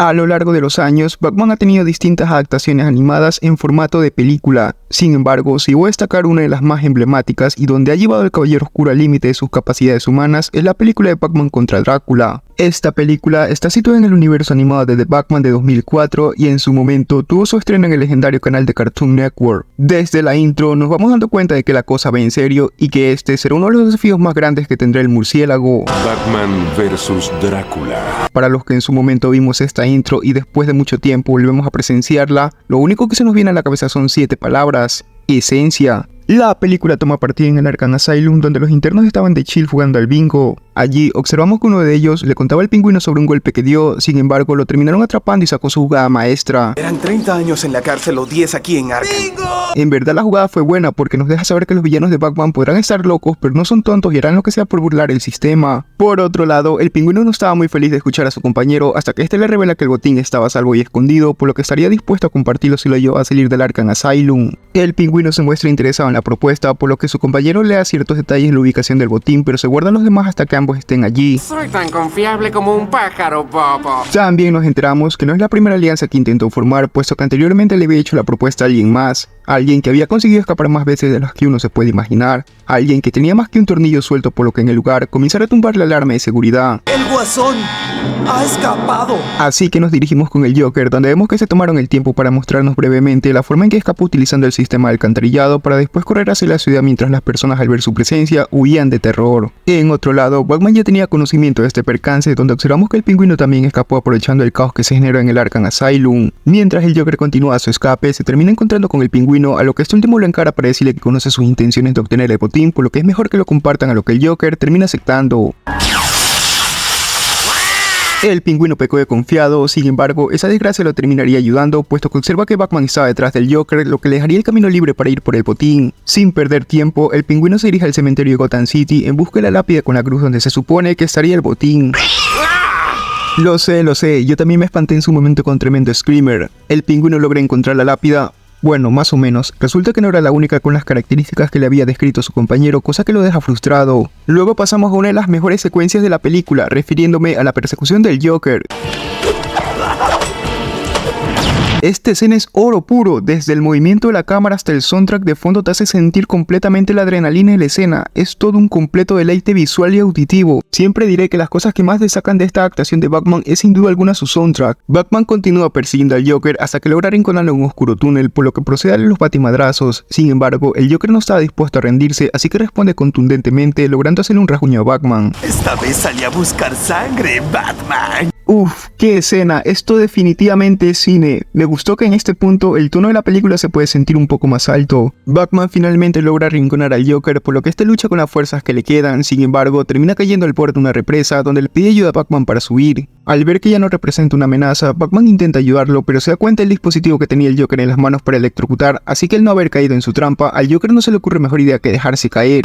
A lo largo de los años, Batman ha tenido distintas adaptaciones animadas en formato de película. Sin embargo, si voy a destacar una de las más emblemáticas y donde ha llevado al Caballero Oscuro al límite de sus capacidades humanas es la película de Batman contra Drácula. Esta película está situada en el universo animado de The Batman de 2004 y en su momento tuvo su estreno en el legendario canal de Cartoon Network. Desde la intro nos vamos dando cuenta de que la cosa va en serio y que este será uno de los desafíos más grandes que tendrá el murciélago. Batman vs Drácula. Para los que en su momento vimos esta intro y después de mucho tiempo volvemos a presenciarla, lo único que se nos viene a la cabeza son 7 palabras: esencia. La película toma partida en el Arkham Asylum, donde los internos estaban de chill jugando al bingo. Allí observamos que uno de ellos le contaba al Pingüino sobre un golpe que dio, sin embargo lo terminaron atrapando y sacó su jugada maestra. Eran 30 años en la cárcel o 10 aquí en Arkham. ¡Bingo! En verdad la jugada fue buena porque nos deja saber que los villanos de Batman podrán estar locos, pero no son tontos y harán lo que sea por burlar el sistema. Por otro lado, el Pingüino no estaba muy feliz de escuchar a su compañero hasta que este le revela que el botín estaba a salvo y escondido, por lo que estaría dispuesto a compartirlo si lo llevaba a salir del Arkham Asylum. El Pingüino se muestra interesado en la propuesta, por lo que su compañero le da ciertos detalles en la ubicación del botín, pero se guardan los demás hasta que ambos estén allí. Soy tan confiable como un pájaro, Bobo. También nos enteramos que no es la primera alianza que intentó formar, puesto que anteriormente le había hecho la propuesta a alguien más. Alguien que había conseguido escapar más veces de las que uno se puede imaginar. Alguien que tenía más que un tornillo suelto, por lo que en el lugar comenzara a tumbar la alarma de seguridad. ¡El Guasón ha escapado! Así que nos dirigimos con el Joker, donde vemos que se tomaron el tiempo para mostrarnos brevemente la forma en que escapó utilizando el sistema de alcantarillado para después correr hacia la ciudad mientras las personas al ver su presencia huían de terror. En otro lado, Batman ya tenía conocimiento de este percance, donde observamos que el Pingüino también escapó aprovechando el caos que se generó en el Arkham Asylum. Mientras el Joker continúa su escape, se termina encontrando con el Pingüino, a lo que este último lo encara para decirle que conoce sus intenciones de obtener el botín, por lo que es mejor que lo compartan, a lo que el Joker termina aceptando. El Pingüino pecó de confiado, sin embargo, esa desgracia lo terminaría ayudando, puesto que observa que Batman estaba detrás del Joker, lo que le dejaría el camino libre para ir por el botín. Sin perder tiempo, el Pingüino se dirige al cementerio de Gotham City en busca de la lápida con la cruz donde se supone que estaría el botín. Lo sé, yo también me espanté en su momento con tremendo screamer. El Pingüino logra encontrar la lápida. Bueno, más o menos. Resulta que no era la única con las características que le había descrito su compañero, cosa que lo deja frustrado. Luego pasamos a una de las mejores secuencias de la película, refiriéndome a la persecución del Joker. Esta escena es oro puro, desde el movimiento de la cámara hasta el soundtrack de fondo te hace sentir completamente la adrenalina de la escena, es todo un completo deleite visual y auditivo. Siempre diré que las cosas que más destacan de esta adaptación de Batman es sin duda alguna su soundtrack. Batman continúa persiguiendo al Joker hasta que logra arrinconarlo en un oscuro túnel, por lo que procede a darle los batimadrazos. Sin embargo, el Joker no estaba dispuesto a rendirse, así que responde contundentemente, logrando hacerle un rasguño a Batman. Esta vez salí a buscar sangre, Batman. Uf, qué escena, esto definitivamente es cine. Me gustó que en este punto el tono de la película se puede sentir un poco más alto. Batman finalmente logra arrinconar al Joker, por lo que este lucha con las fuerzas que le quedan, sin embargo termina cayendo al borde de una represa donde le pide ayuda a Batman para subir. Al ver que ya no representa una amenaza, Batman intenta ayudarlo, pero se da cuenta del dispositivo que tenía el Joker en las manos para electrocutar, así que al no haber caído en su trampa, al Joker no se le ocurre mejor idea que dejarse caer.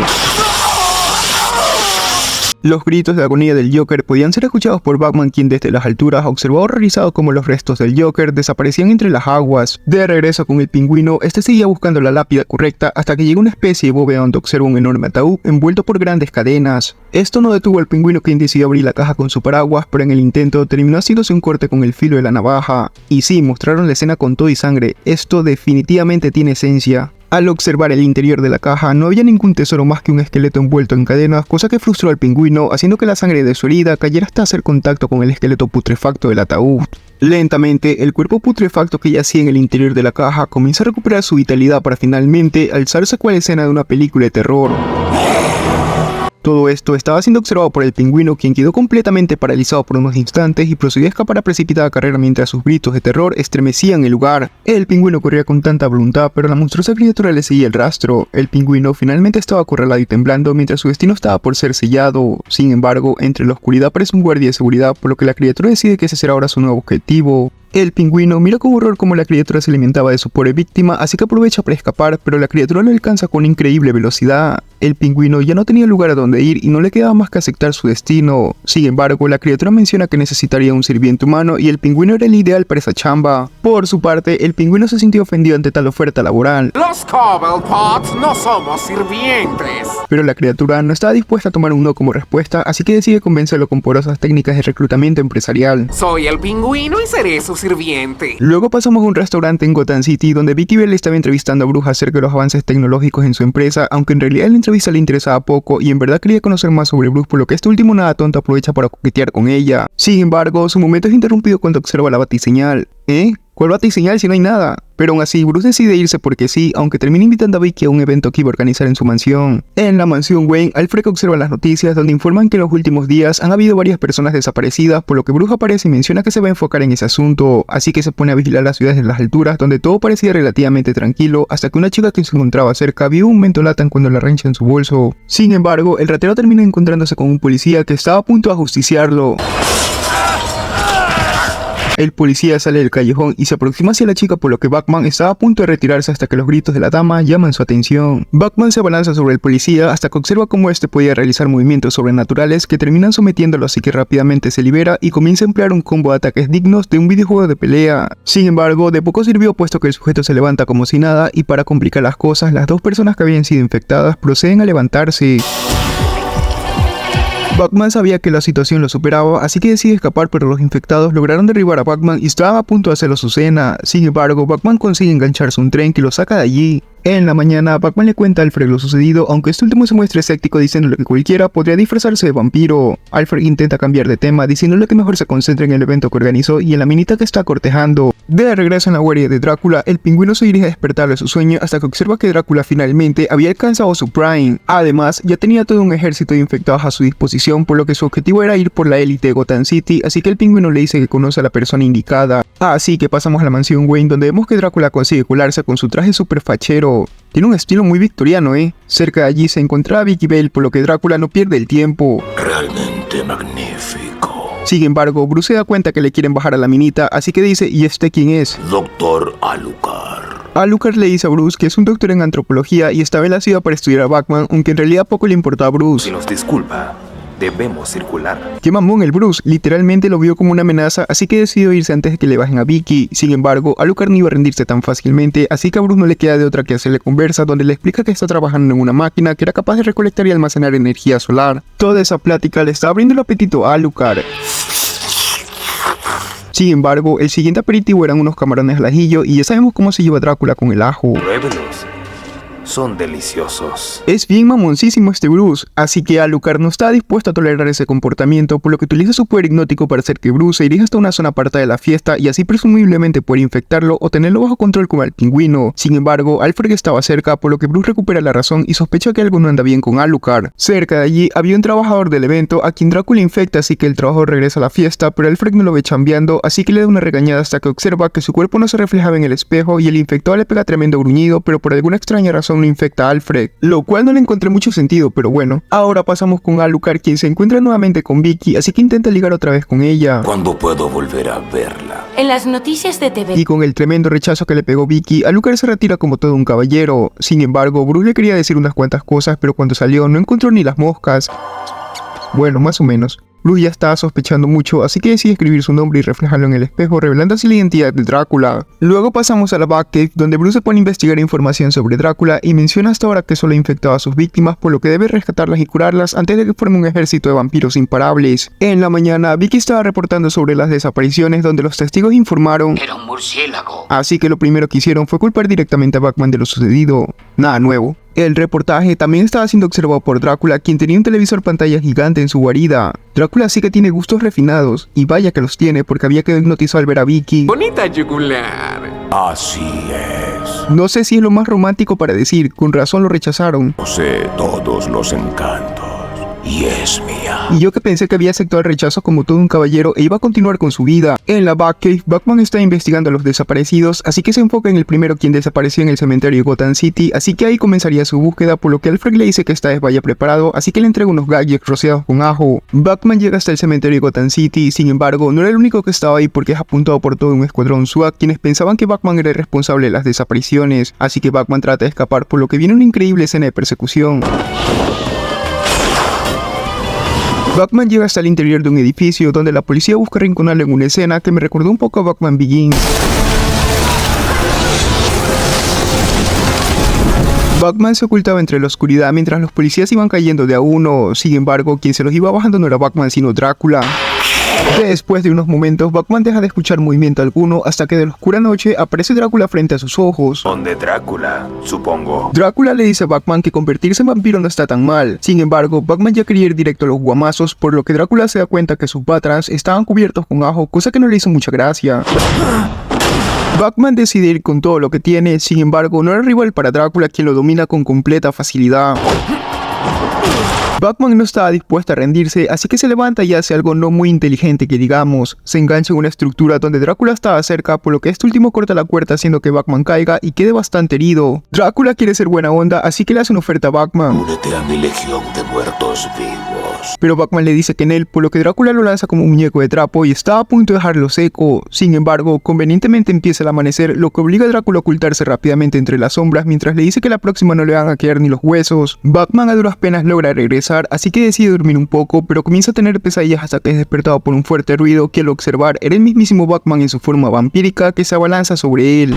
Los gritos de agonía del Joker podían ser escuchados por Batman, quien desde las alturas observó horrorizado cómo los restos del Joker desaparecían entre las aguas. De regreso con el Pingüino, este seguía buscando la lápida correcta hasta que llegó una especie de bóveda donde observa un enorme ataúd envuelto por grandes cadenas. Esto no detuvo al Pingüino, quien decidió abrir la caja con su paraguas, pero en el intento terminó haciéndose un corte con el filo de la navaja. Y sí, mostraron la escena con todo y sangre, esto definitivamente tiene esencia. Al observar el interior de la caja, no había ningún tesoro más que un esqueleto envuelto en cadenas, cosa que frustró al Pingüino, haciendo que la sangre de su herida cayera hasta hacer contacto con el esqueleto putrefacto del ataúd. Lentamente, el cuerpo putrefacto que yacía en el interior de la caja comienza a recuperar su vitalidad para finalmente alzarse cual escena de una película de terror. Todo esto estaba siendo observado por el Pingüino, quien quedó completamente paralizado por unos instantes y procedió a escapar a precipitada carrera mientras sus gritos de terror estremecían el lugar. El Pingüino corría con tanta voluntad, pero la monstruosa criatura le seguía el rastro. El Pingüino finalmente estaba acorralado y temblando mientras su destino estaba por ser sellado. Sin embargo, entre la oscuridad aparece un guardia de seguridad, por lo que la criatura decide que ese será ahora su nuevo objetivo. El pingüino mira con horror cómo la criatura se alimentaba de su pobre víctima, así que aprovecha para escapar, pero la criatura lo alcanza con increíble velocidad. El pingüino ya no tenía lugar a donde ir y no le quedaba más que aceptar su destino. Sin embargo, la criatura menciona que necesitaría un sirviente humano y el pingüino era el ideal para esa chamba. Por su parte, el pingüino se sintió ofendido ante tal oferta laboral. Los Cobblepots no somos sirvientes. Pero la criatura no estaba dispuesta a tomar un no como respuesta, así que decide convencerlo con porosas técnicas de reclutamiento empresarial. Soy el pingüino y seré su sirviente. Luego pasamos a un restaurante en Gotham City donde Vicky Bell estaba entrevistando a Bruce acerca de los avances tecnológicos en su empresa, aunque en realidad la entrevista le interesaba poco y en verdad quería conocer más sobre Bruce, por lo que este último nada tonto aprovecha para coquetear con ella. Sin embargo, su momento es interrumpido cuando observa la batiseñal. ¿Cuál batiseñal si no hay nada? Pero aún así, Bruce decide irse porque sí, aunque termina invitando a Vicky a un evento que iba a organizar en su mansión. En la mansión Wayne, Alfred observa las noticias donde informan que en los últimos días han habido varias personas desaparecidas, por lo que Bruce aparece y menciona que se va a enfocar en ese asunto, así que se pone a vigilar las ciudades en las alturas donde todo parecía relativamente tranquilo, hasta que una chica que se encontraba cerca vio un mentolatan cuando la rancha en su bolso. Sin embargo, el ratero termina encontrándose con un policía que estaba a punto de ajusticiarlo. El policía sale del callejón y se aproxima hacia la chica, por lo que Batman estaba a punto de retirarse hasta que los gritos de la dama llaman su atención. Batman se abalanza sobre el policía hasta que observa cómo este podía realizar movimientos sobrenaturales que terminan sometiéndolo, así que rápidamente se libera y comienza a emplear un combo de ataques dignos de un videojuego de pelea. Sin embargo, de poco sirvió puesto que el sujeto se levanta como si nada y para complicar las cosas, las dos personas que habían sido infectadas proceden a levantarse. Batman sabía que la situación lo superaba, así que decide escapar, pero los infectados lograron derribar a Batman y estaba a punto de hacerlo su cena. Sin embargo, Batman consigue engancharse a un tren que lo saca de allí. En la mañana, Batman le cuenta a Alfred lo sucedido, aunque este último se muestra escéptico diciéndole que cualquiera podría disfrazarse de vampiro. Alfred intenta cambiar de tema, diciéndole que mejor se concentre en el evento que organizó y en la minita que está cortejando. De regreso en la guardia de Drácula, el pingüino se dirige a despertarlo de su sueño hasta que observa que Drácula finalmente había alcanzado su prime. Además, ya tenía todo un ejército de infectados a su disposición, por lo que su objetivo era ir por la élite de Gotham City, así que el pingüino le dice que conoce a la persona indicada. Así que pasamos a la mansión Wayne, donde vemos que Drácula consigue colarse con su traje super fachero. Tiene un estilo muy victoriano, Cerca de allí se encontraba Vicky Bell, por lo que Drácula no pierde el tiempo. Realmente magnífico. Sin embargo, Bruce se da cuenta que le quieren bajar a la minita, así que dice, ¿y este quién es? Doctor Alucard. Alucard le dice a Bruce que es un doctor en antropología y estaba en la ciudad para estudiar a Batman, aunque en realidad poco le importaba a Bruce. Si nos disculpa, debemos circular. Qué mamón el Bruce, literalmente lo vio como una amenaza, así que decidió irse antes de que le bajen a Vicky. Sin embargo, Alucard no iba a rendirse tan fácilmente, así que a Bruce no le queda de otra que hacerle conversa, donde le explica que está trabajando en una máquina que era capaz de recolectar y almacenar energía solar. Toda esa plática le está abriendo el apetito a Alucard. Sin embargo, el siguiente aperitivo eran unos camarones al ajillo y ya sabemos cómo se lleva Drácula con el ajo. Pruébelos. Son deliciosos. Es bien mamoncísimo este Bruce, así que Alucard no está dispuesto a tolerar ese comportamiento, por lo que utiliza su poder hipnótico para hacer que Bruce se dirija hasta una zona apartada de la fiesta y así presumiblemente poder infectarlo o tenerlo bajo control como al pingüino. Sin embargo, Alfred estaba cerca, por lo que Bruce recupera la razón y sospecha que algo no anda bien con Alucard. Cerca de allí había un trabajador del evento a quien Drácula infecta, así que el trabajador regresa a la fiesta, pero Alfred no lo ve chambeando, así que le da una regañada hasta que observa que su cuerpo no se reflejaba en el espejo y el infectado le pega tremendo gruñido, pero por alguna extraña razón no infecta a Alfred, lo cual no le encontré mucho sentido, pero bueno. Ahora pasamos con Alucard, quien se encuentra nuevamente con Vicky, así que intenta ligar otra vez con ella. ¿Cuándo puedo volver a verla? En las noticias de TV. Y con el tremendo rechazo que le pegó Vicky, Alucard se retira como todo un caballero. Sin embargo, Bruce le quería decir unas cuantas cosas, pero cuando salió no encontró ni las moscas. Bueno, más o menos. Bruce ya estaba sospechando mucho, así que decide escribir su nombre y reflejarlo en el espejo, revelando así la identidad de Drácula. Luego pasamos a la Batcave, donde Bruce se pone a investigar información sobre Drácula y menciona hasta ahora que solo ha infectado a sus víctimas, por lo que debe rescatarlas y curarlas antes de que forme un ejército de vampiros imparables. En la mañana, Vicky estaba reportando sobre las desapariciones, donde los testigos informaron Era un murciélago. Así que lo primero que hicieron fue culpar directamente a Batman de lo sucedido. Nada nuevo. El reportaje también estaba siendo observado por Drácula, quien tenía un televisor pantalla gigante en su guarida. Drácula sí que tiene gustos refinados, y vaya que los tiene porque había quedado hipnotizado al ver a Vicky. Bonita yugular. Así es. No sé si es lo más romántico para decir, con razón lo rechazaron. Posee todos los encantos. y es mía. Y yo que pensé que había aceptado el rechazo como todo un caballero e iba a continuar con su vida. En la Batcave, Batman está investigando a los desaparecidos, así que se enfoca en el primero quien desapareció en el cementerio de Gotham City, así que ahí comenzaría su búsqueda, por lo que Alfred le dice que esta vez vaya preparado, así que le entrega unos gadgets rociados con ajo. Batman llega hasta el cementerio de Gotham City, sin embargo, no era el único que estaba ahí porque es apuntado por todo un escuadrón SWAT, quienes pensaban que Batman era el responsable de las desapariciones, así que Batman trata de escapar, por lo que viene una increíble escena de persecución. Batman llega hasta el interior de un edificio donde la policía busca arrinconarlo en una escena que me recordó un poco a Batman Begins. Batman se ocultaba entre la oscuridad mientras los policías iban cayendo de a uno, sin embargo, quien se los iba bajando no era Batman sino Drácula. Después de unos momentos, Batman deja de escuchar movimiento alguno hasta que de la oscura noche aparece Drácula frente a sus ojos. ¿Dónde Drácula? Supongo. Drácula le dice a Batman que convertirse en vampiro no está tan mal. Sin embargo, Batman ya quería ir directo a los guamazos, por lo que Drácula se da cuenta que sus patrons estaban cubiertos con ajo, cosa que no le hizo mucha gracia. Batman decide ir con todo lo que tiene, sin embargo, no era rival para Drácula, quien lo domina con completa facilidad. Batman no estaba dispuesto a rendirse, así que se levanta y hace algo no muy inteligente que digamos. Se engancha en una estructura donde Drácula estaba cerca, por lo que este último corta la cuerda haciendo que Batman caiga y quede bastante herido. Drácula quiere ser buena onda, así que le hace una oferta a Batman. Únete a mi legión de muertos vivos. Pero Batman le dice que en él, por lo que Drácula lo lanza como un muñeco de trapo y está a punto de dejarlo seco. Sin embargo, convenientemente empieza el amanecer, lo que obliga a Drácula a ocultarse rápidamente entre las sombras mientras le dice que la próxima no le van a quedar ni los huesos. Batman a duras penas logra regresar, así que decide dormir un poco, pero comienza a tener pesadillas hasta que es despertado por un fuerte ruido que al observar era el mismísimo Batman en su forma vampírica que se abalanza sobre él.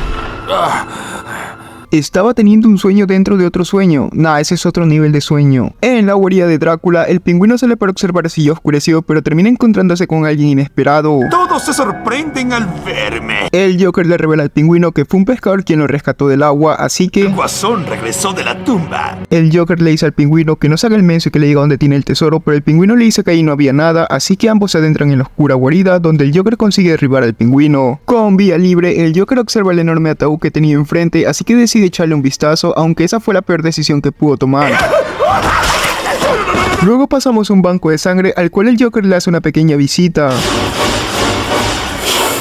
Estaba teniendo un sueño dentro de otro sueño. Nah, ese es otro nivel de sueño. En la guarida de Drácula, el pingüino sale para observar si ya oscureció, pero termina encontrándose con alguien inesperado. Todos se sorprenden al verme. El Joker le revela al pingüino que fue un pescador quien lo rescató del agua, así que... El Guasón regresó de la tumba. El Joker le dice al pingüino que no se haga el menso y que le diga dónde tiene el tesoro, pero el pingüino le dice que ahí no había nada, así que ambos se adentran en la oscura guarida, donde el Joker consigue derribar al pingüino. Con vía libre, el Joker observa el enorme ataúd que tenía enfrente, así que decide echarle un vistazo, aunque esa fue la peor decisión que pudo tomar. Luego pasamos a un banco de sangre al cual el Joker le hace una pequeña visita.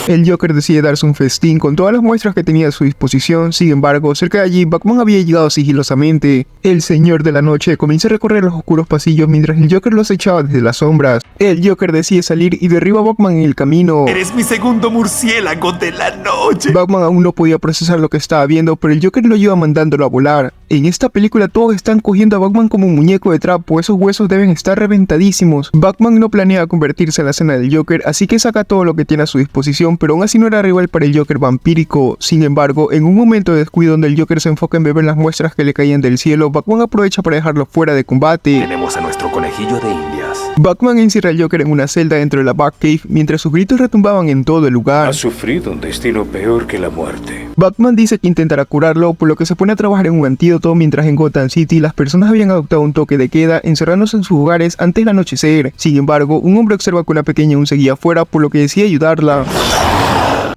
El Joker decide darse un festín con todas las muestras que tenía a su disposición, sin embargo, cerca de allí Batman había llegado sigilosamente. El Señor de la Noche comienza a recorrer los oscuros pasillos mientras el Joker los echaba desde las sombras. El Joker decide salir y derriba a Batman en el camino. Eres mi segundo murciélago de la noche. Batman aún no podía procesar lo que estaba viendo, pero el Joker lo lleva mandándolo a volar. En esta película todos están cogiendo a Batman como un muñeco de trapo, esos huesos deben estar reventadísimos. Batman no planea convertirse en la cena del Joker, así que saca todo lo que tiene a su disposición, pero aún así no era rival para el Joker vampírico. Sin embargo, en un momento de descuido donde el Joker se enfoca en beber las muestras que le caían del cielo, Batman aprovecha para dejarlo fuera de combate. Tenemos a nuestro conejillo de indias. Batman encierra al Joker en una celda dentro de la Batcave, mientras sus gritos retumbaban en todo el lugar. Ha sufrido un destino peor que la muerte. Batman dice que intentará curarlo, por lo que se pone a trabajar en un antídoto, mientras en Gotham City las personas habían adoptado un toque de queda, encerrándose en sus hogares antes del anochecer. Sin embargo, un hombre observa que una pequeña aún seguía afuera, por lo que decide ayudarla.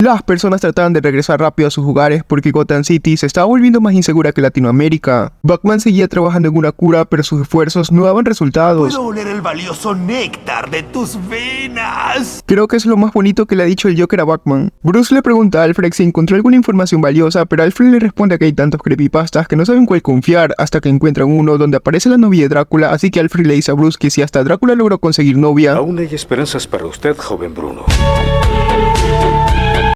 Las personas trataban de regresar rápido a sus hogares porque Gotham City se estaba volviendo más insegura que Latinoamérica. Batman seguía trabajando en una cura, pero sus esfuerzos no daban resultados. Puedo oler el valioso néctar de tus venas. Creo que es lo más bonito que le ha dicho el Joker a Batman. Bruce le pregunta a Alfred si encontró alguna información valiosa, pero Alfred le responde que hay tantos creepypastas que no saben cuál confiar, hasta que encuentran uno donde aparece la novia de Drácula, así que Alfred le dice a Bruce que si hasta Drácula logró conseguir novia, Aún hay esperanzas para usted, joven Bruno.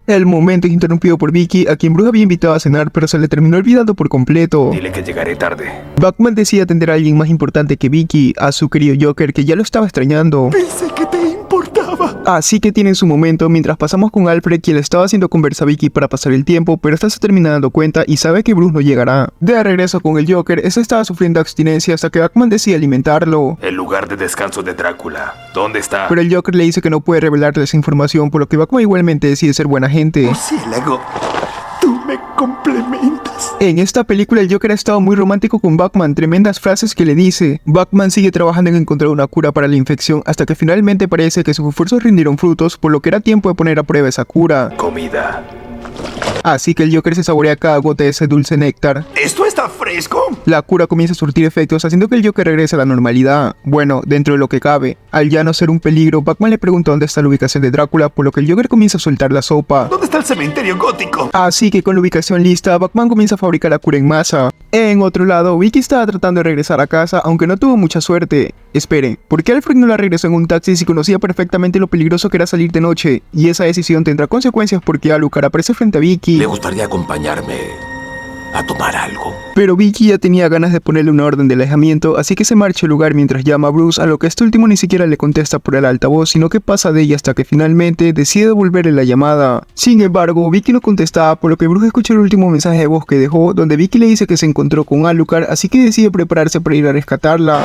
el momento es interrumpido por Vicky, a quien Bruce había invitado a cenar, pero se le terminó olvidando por completo. Dile que llegaré tarde. Batman decide atender a alguien más importante que Vicky, a su querido Joker, que ya lo estaba extrañando. Pensé que te importaba. Así que tienen su momento mientras pasamos con Alfred, quien le estaba haciendo conversa a Vicky para pasar el tiempo, pero esta se termina dando cuenta y sabe que Bruce no llegará. De regreso con el Joker, este estaba sufriendo abstinencia hasta que Batman decide alimentarlo. El lugar de descanso de Drácula. ¿Dónde está? Pero el Joker le dice que no puede revelarle esa información, por lo que Batman igualmente decide ser buena gente. Murciélago, tú me complementas. En esta película el Joker ha estado muy romántico con Batman, tremendas frases que le dice. Batman sigue trabajando en encontrar una cura para la infección hasta que finalmente parece que sus esfuerzos rindieron frutos, por lo que era tiempo de poner a prueba esa cura. Comida. Así que el Joker se saborea cada gota de ese dulce néctar. ¿Esto está fresco? La cura comienza a surtir efectos, haciendo que el Joker regrese a la normalidad. Bueno, dentro de lo que cabe. Al ya no ser un peligro, Batman le pregunta dónde está la ubicación de Drácula, por lo que el Joker comienza a soltar la sopa. ¿Dónde está el cementerio gótico? Así que con la ubicación lista, Batman comienza a fabricar la cura en masa. En otro lado, Vicky estaba tratando de regresar a casa, aunque no tuvo mucha suerte. Esperen, ¿por qué Alfred no la regresó en un taxi si conocía perfectamente lo peligroso que era salir de noche? Y esa decisión tendrá consecuencias porque Alucard aparece frente a Vicky. ¿Le gustaría acompañarme a tomar algo? Pero Vicky ya tenía ganas de ponerle una orden de alejamiento, así que se marcha al lugar mientras llama a Bruce, a lo que este último ni siquiera le contesta por el altavoz, sino que pasa de ella hasta que finalmente decide devolverle la llamada. Sin embargo, Vicky no contestaba, por lo que Bruce escucha el último mensaje de voz que dejó, donde Vicky le dice que se encontró con Alucard, así que decide prepararse para ir a rescatarla.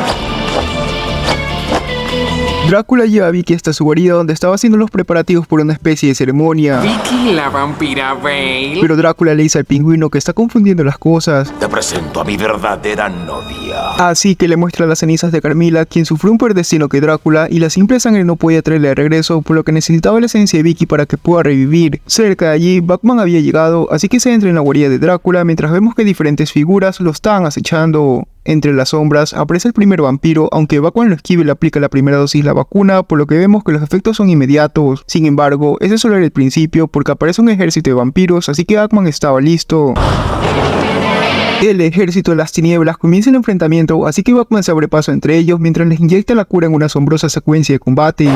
Drácula lleva a Vicky hasta su guarida donde estaba haciendo los preparativos por una especie de ceremonia. Vicky la vampira Vale. Pero Drácula le dice al pingüino que está confundiendo las cosas. Te presento a mi verdadera novia. Así que le muestra las cenizas de Carmila, quien sufrió un peor destino que Drácula y la simple sangre no podía traerle de regreso, por lo que necesitaba la esencia de Vicky para que pueda revivir. Cerca de allí, Batman había llegado, así que se entra en la guarida de Drácula mientras vemos que diferentes figuras lo estaban acechando. Entre las sombras aparece el primer vampiro, aunque Batman lo esquiva y le aplica la primera dosis la vacuna, por lo que vemos que los efectos son inmediatos. Sin embargo, ese solo era el principio, porque aparece un ejército de vampiros, así que Batman estaba listo. El ejército de las tinieblas comienza el enfrentamiento, así que Batman se abre paso entre ellos mientras les inyecta la cura en una asombrosa secuencia de combate.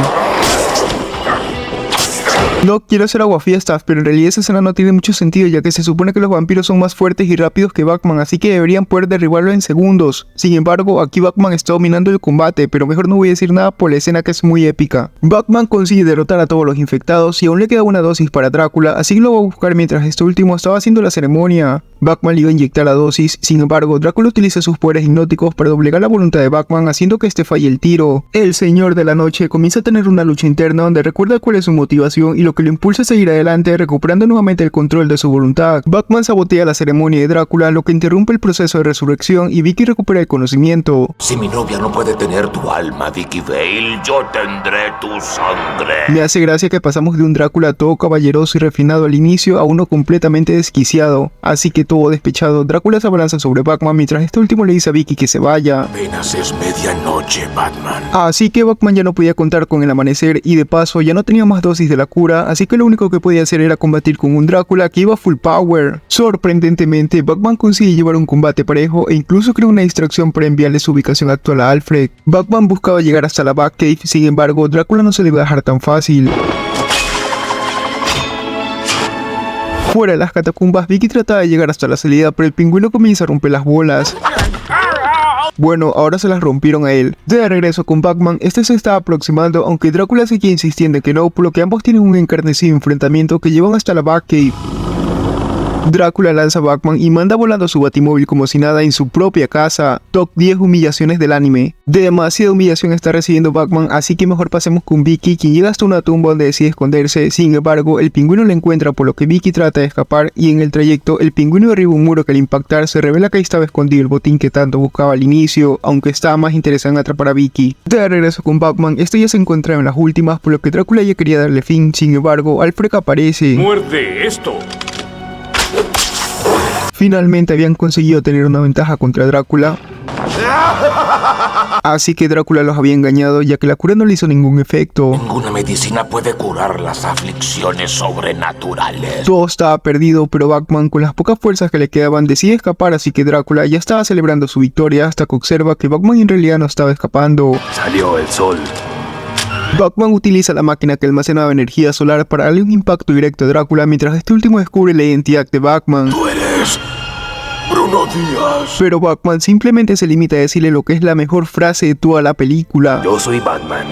No quiero hacer aguafiestas, pero en realidad esa escena no tiene mucho sentido, ya que se supone que los vampiros son más fuertes y rápidos que Batman, así que deberían poder derribarlo en segundos. Sin embargo, aquí Batman está dominando el combate, pero mejor no voy a decir nada por la escena que es muy épica. Batman consigue derrotar a todos los infectados y aún le queda una dosis para Drácula, así que lo va a buscar mientras este último estaba haciendo la ceremonia. Batman le iba a inyectar la dosis, sin embargo, Drácula utiliza sus poderes hipnóticos para doblegar la voluntad de Batman, haciendo que este falle el tiro. El Señor de la Noche comienza a tener una lucha interna donde recuerda cuál es su motivación y lo que lo impulsa a seguir adelante, recuperando nuevamente el control de su voluntad. Batman sabotea la ceremonia de Drácula, lo que interrumpe el proceso de resurrección y Vicky recupera el conocimiento. Si mi novia no puede tener tu alma, Vicky Vale, yo tendré tu sangre. Me hace gracia que pasamos de un Drácula todo caballeroso y refinado al inicio a uno completamente desquiciado. Así que todo despechado, Drácula se abalanza sobre Batman mientras este último le dice a Vicky que se vaya. Apenas es medianoche, Batman. Así que Batman ya no podía contar con el amanecer y de paso ya no tenía más dosis de la cura, así que lo único que podía hacer era combatir con un Drácula que iba full power. Sorprendentemente, Batman consigue llevar un combate parejo e incluso creó una distracción para enviarle su ubicación actual a Alfred. Batman buscaba llegar hasta la Batcave, sin embargo, Drácula no se le iba a dejar tan fácil. Fuera de las catacumbas, Vicky trataba de llegar hasta la salida, pero el pingüino comienza a romper las bolas. Bueno, ahora se las rompieron a él. De regreso con Batman, este se estaba aproximando, aunque Drácula seguía insistiendo en que no, por lo que ambos tienen un encarnecido enfrentamiento que llevan hasta la Batcave. Drácula lanza a Batman y manda volando su batimóvil como si nada en su propia casa. Top 10 humillaciones del anime. Demasiada humillación está recibiendo Batman, así que mejor pasemos con Vicky, quien llega hasta una tumba donde decide esconderse. Sin embargo, el pingüino la encuentra, por lo que Vicky trata de escapar y en el trayecto el pingüino derriba un muro que al impactar se revela que ahí estaba escondido el botín que tanto buscaba al inicio, aunque estaba más interesado en atrapar a Vicky. De regreso con Batman, este ya se encontraba en las últimas, por lo que Drácula ya quería darle fin. Sin embargo, Alfred aparece. ¡Muerde esto! Finalmente habían conseguido tener una ventaja contra Drácula. Así que Drácula los había engañado, ya que la cura no le hizo ningún efecto. Ninguna medicina puede curar las aflicciones sobrenaturales. Todo estaba perdido, pero Batman, con las pocas fuerzas que le quedaban, decide escapar, así que Drácula ya estaba celebrando su victoria hasta que observa que Batman en realidad no estaba escapando. Salió el sol. Batman utiliza la máquina que almacenaba energía solar para darle un impacto directo a Drácula, mientras este último descubre la identidad de Batman. Tú eres Bruno Díaz. Pero Batman simplemente se limita a decirle lo que es la mejor frase de toda la película. Yo soy Batman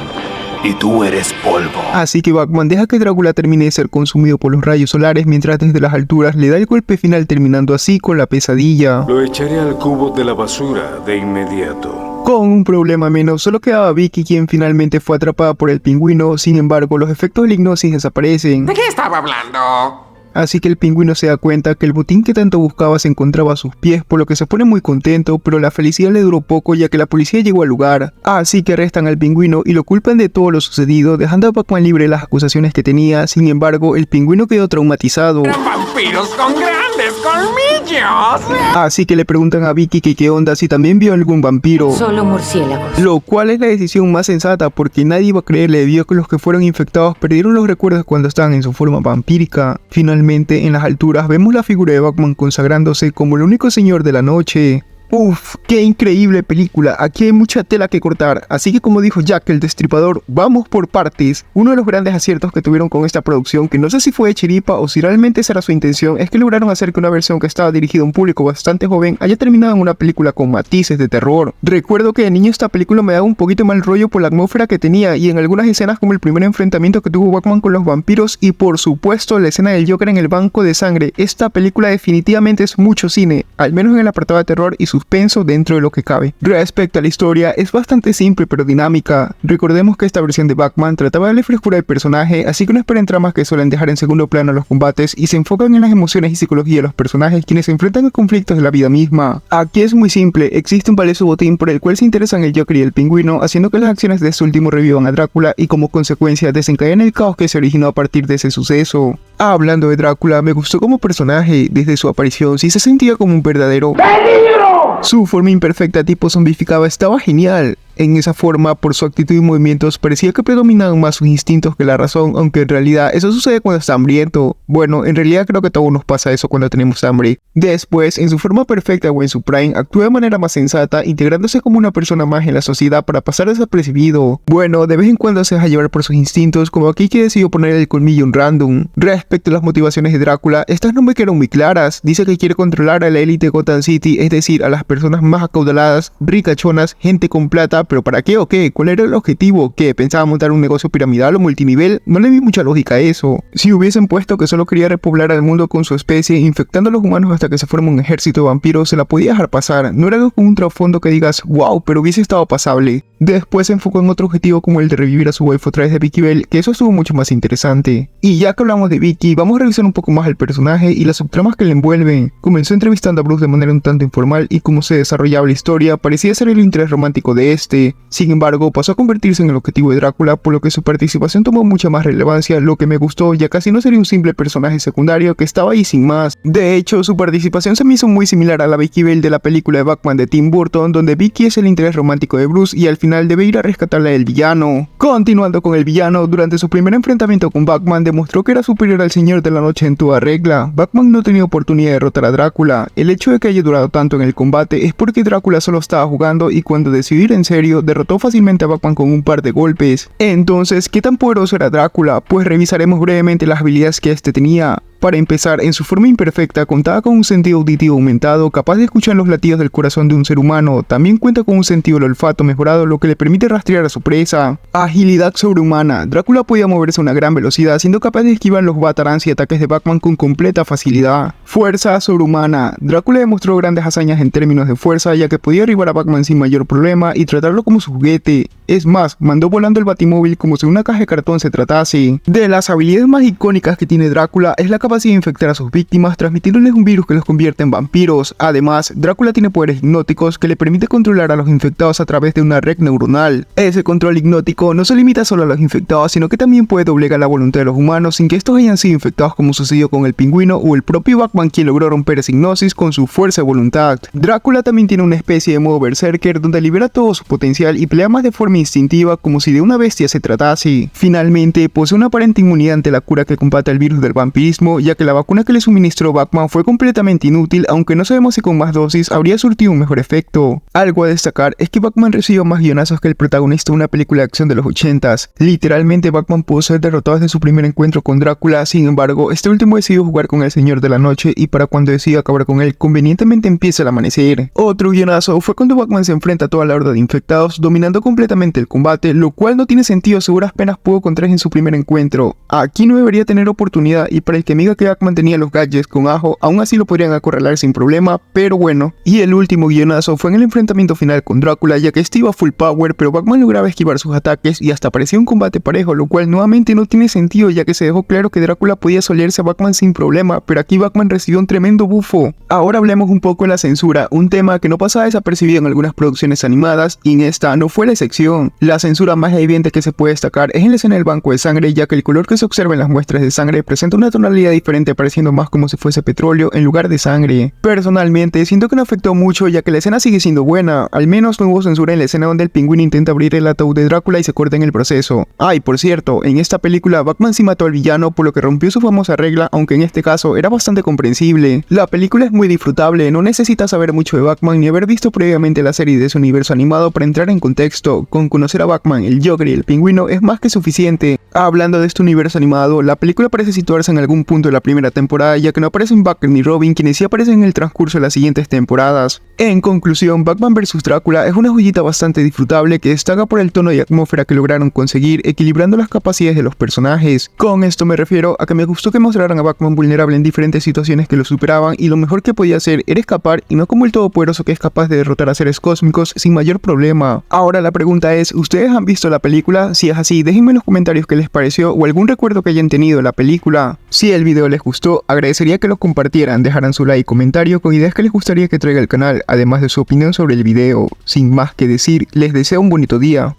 y tú eres polvo. Así que Batman deja que Drácula termine de ser consumido por los rayos solares mientras desde las alturas le da el golpe final, terminando así con la pesadilla. Lo echaré al cubo de la basura de inmediato. Con un problema menos, solo quedaba Vicky, quien finalmente fue atrapada por el pingüino. Sin embargo, los efectos de la hipnosis desaparecen. ¿De qué estaba hablando? Así que el pingüino se da cuenta que el botín que tanto buscaba se encontraba a sus pies, por lo que se pone muy contento, pero la felicidad le duró poco ya que la policía llegó al lugar. Así que arrestan al pingüino y lo culpan de todo lo sucedido, dejando a Batman libre de las acusaciones que tenía. Sin embargo, el pingüino quedó traumatizado. ¡Gran vampiro! vampiros con grandes colmillos. Así que le preguntan a Vicky que qué onda si también vio algún vampiro. Solo murciélagos. Lo cual es la decisión más sensata porque nadie iba a creerle debido a que los que fueron infectados perdieron los recuerdos cuando estaban en su forma vampírica. Finalmente, en las alturas vemos la figura de Batman consagrándose como el único señor de la noche. Uff, qué increíble película, aquí hay mucha tela que cortar, así que como dijo Jack el Destripador, vamos por partes. Uno de los grandes aciertos que tuvieron con esta producción, que no sé si fue de chiripa o si realmente esa era su intención, es que lograron hacer que una versión que estaba dirigida a un público bastante joven haya terminado en una película con matices de terror. Recuerdo que de niño esta película me daba un poquito mal rollo por la atmósfera que tenía y en algunas escenas como el primer enfrentamiento que tuvo Batman con los vampiros y por supuesto la escena del Joker en el banco de sangre. Esta película definitivamente es mucho cine, al menos en el apartado de terror y suspenso dentro de lo que cabe. Respecto a la historia, es bastante simple pero dinámica. Recordemos que esta versión de Batman trataba de darle frescura al personaje, así que no esperen tramas que suelen dejar en segundo plano los combates y se enfocan en las emociones y psicología de los personajes quienes se enfrentan a conflictos de la vida misma. Aquí es muy simple, existe un valioso botín por el cual se interesan el Joker y el Pingüino, haciendo que las acciones de este último revivan a Drácula y como consecuencia desencadenan el caos que se originó a partir de ese suceso. Hablando de Drácula, me gustó como personaje. Desde su aparición sí se sentía como un verdadero ¡peligro! Su forma imperfecta tipo zombificada estaba genial. En esa forma, por su actitud y movimientos, parecía que predominaban más sus instintos que la razón, aunque en realidad eso sucede cuando está hambriento. Bueno, en realidad creo que a todos nos pasa eso cuando tenemos hambre. Después, en su forma perfecta o en su prime, actúa de manera más sensata, integrándose como una persona más en la sociedad para pasar desapercibido. Bueno, de vez en cuando se deja llevar por sus instintos, como aquí que decidió poner el colmillo en random. Respecto a las motivaciones de Drácula, estas no me quedaron muy claras. Dice que quiere controlar a la élite de Gotham City, es decir, a las personas más acaudaladas, ricachonas, gente con plata, pero ¿para qué o qué? ¿Cuál era el objetivo? ¿Qué? ¿Pensaba montar un negocio piramidal o multinivel? No le vi mucha lógica a eso. Si hubiesen puesto que solo quería repoblar al mundo con su especie, infectando a los humanos hasta que se forme un ejército de vampiros, se la podía dejar pasar. No era algo con un trasfondo que digas, wow, pero hubiese estado pasable. Después se enfocó en otro objetivo como el de revivir a su waifu a través de Vicky Bell, que eso estuvo mucho más interesante. Y ya que hablamos de Vicky, vamos a revisar un poco más al personaje y las subtramas que le envuelven. Comenzó entrevistando a Bruce de manera un tanto informal y cómo se desarrollaba la historia parecía ser el interés romántico de este. Sin embargo, pasó a convertirse en el objetivo de Drácula, por lo que su participación tomó mucha más relevancia, lo que me gustó, ya casi no sería un simple personaje secundario que estaba ahí sin más. De hecho, su participación se me hizo muy similar a la Vicky Bell de la película de Batman de Tim Burton, donde Vicky es el interés romántico de Bruce y al final debe ir a rescatarla del villano. Continuando con el villano, durante su primer enfrentamiento con Batman demostró que era superior al Señor de la Noche en toda regla. Batman no tenía oportunidad de derrotar a Drácula. El hecho de que haya durado tanto en el combate es porque Drácula solo estaba jugando y cuando decidió ir en serio, derrotó fácilmente a Batman con un par de golpes. Entonces, ¿qué tan poderoso era Drácula? Pues revisaremos brevemente las habilidades que este tenía. Para empezar, en su forma imperfecta contaba con un sentido auditivo aumentado, capaz de escuchar los latidos del corazón de un ser humano. También cuenta con un sentido del olfato mejorado, lo que le permite rastrear a su presa. Agilidad sobrehumana. Drácula podía moverse a una gran velocidad, siendo capaz de esquivar los batarangs y ataques de Batman con completa facilidad. Fuerza sobrehumana. Drácula demostró grandes hazañas en términos de fuerza, ya que podía derribar a Batman sin mayor problema y tratarlo como su juguete. Es más, mandó volando el Batimóvil como si una caja de cartón se tratase. De las habilidades más icónicas que tiene Drácula es la capacidad de infectar a sus víctimas transmitiéndoles un virus que los convierte en vampiros. Además, Drácula tiene poderes hipnóticos que le permite controlar a los infectados a través de una red neuronal. Ese control hipnótico no se limita solo a los infectados, sino que también puede doblegar la voluntad de los humanos sin que estos hayan sido infectados, como sucedió con el Pingüino o el propio Batman, quien logró romper esa hipnosis con su fuerza de voluntad. Drácula también tiene una especie de modo berserker donde libera todo su potencial y pelea más de forma instintiva como si de una bestia se tratase. Finalmente, posee una aparente inmunidad ante la cura que combate el virus del vampirismo, ya que la vacuna que le suministró Batman fue completamente inútil, aunque no sabemos si con más dosis habría surtido un mejor efecto. Algo a destacar es que Batman recibió más guionazos que el protagonista de una película de acción de los 80s. Literalmente Batman pudo ser derrotado desde su primer encuentro con Drácula, sin embargo, este último decidió jugar con el Señor de la Noche y para cuando decide acabar con él, convenientemente empieza el amanecer. Otro guionazo fue cuando Batman se enfrenta a toda la horda de infectados, dominando completamente el combate, lo cual no tiene sentido, seguro apenas pudo contra él en su primer encuentro. Aquí no debería tener oportunidad y para el que amiga que Batman tenía los gadgets con ajo, aún así lo podrían acorralar sin problema, pero bueno. Y el último guionazo fue en el enfrentamiento final con Drácula, ya que este iba full power, pero Batman lograba esquivar sus ataques y hasta parecía un combate parejo, lo cual nuevamente no tiene sentido, ya que se dejó claro que Drácula podía solearse a Batman sin problema, pero aquí Batman recibió un tremendo bufo. Ahora hablemos un poco de la censura, un tema que no pasaba desapercibido en algunas producciones animadas, y en esta no fue la excepción. La censura más evidente que se puede destacar es en la escena del banco de sangre, ya que el color que se observa en las muestras de sangre presenta una tonalidad diferente, pareciendo más como si fuese petróleo en lugar de sangre. Personalmente, siento que no afectó mucho ya que la escena sigue siendo buena, al menos no hubo censura en la escena donde el pingüino intenta abrir el ataúd de Drácula y se corta en el proceso. Y por cierto, en esta película Batman sí mató al villano por lo que rompió su famosa regla, aunque en este caso era bastante comprensible. La película es muy disfrutable, no necesitas saber mucho de Batman ni haber visto previamente la serie de su universo animado para entrar en contexto. Con conocer a Batman, el Joker y el pingüino es más que suficiente. Hablando de este universo animado, la película parece situarse en algún punto de la primera temporada, ya que no aparecen Batman ni Robin, quienes sí aparecen en el transcurso de las siguientes temporadas. En conclusión, Batman vs Drácula es una joyita bastante disfrutable que destaca por el tono y atmósfera que lograron conseguir, equilibrando las capacidades de los personajes. Con esto me refiero a que me gustó que mostraran a Batman vulnerable en diferentes situaciones que lo superaban, y lo mejor que podía hacer era escapar y no como el todopoderoso que es capaz de derrotar a seres cósmicos sin mayor problema. Ahora la pregunta es, ¿ustedes han visto la película? Si es así, déjenme en los comentarios qué les pareció o algún recuerdo que hayan tenido de la película. Si el video les gustó, agradecería que lo compartieran, dejaran su like y comentario con ideas que les gustaría que traiga el canal, además de su opinión sobre el video. Sin más que decir, les deseo un bonito día.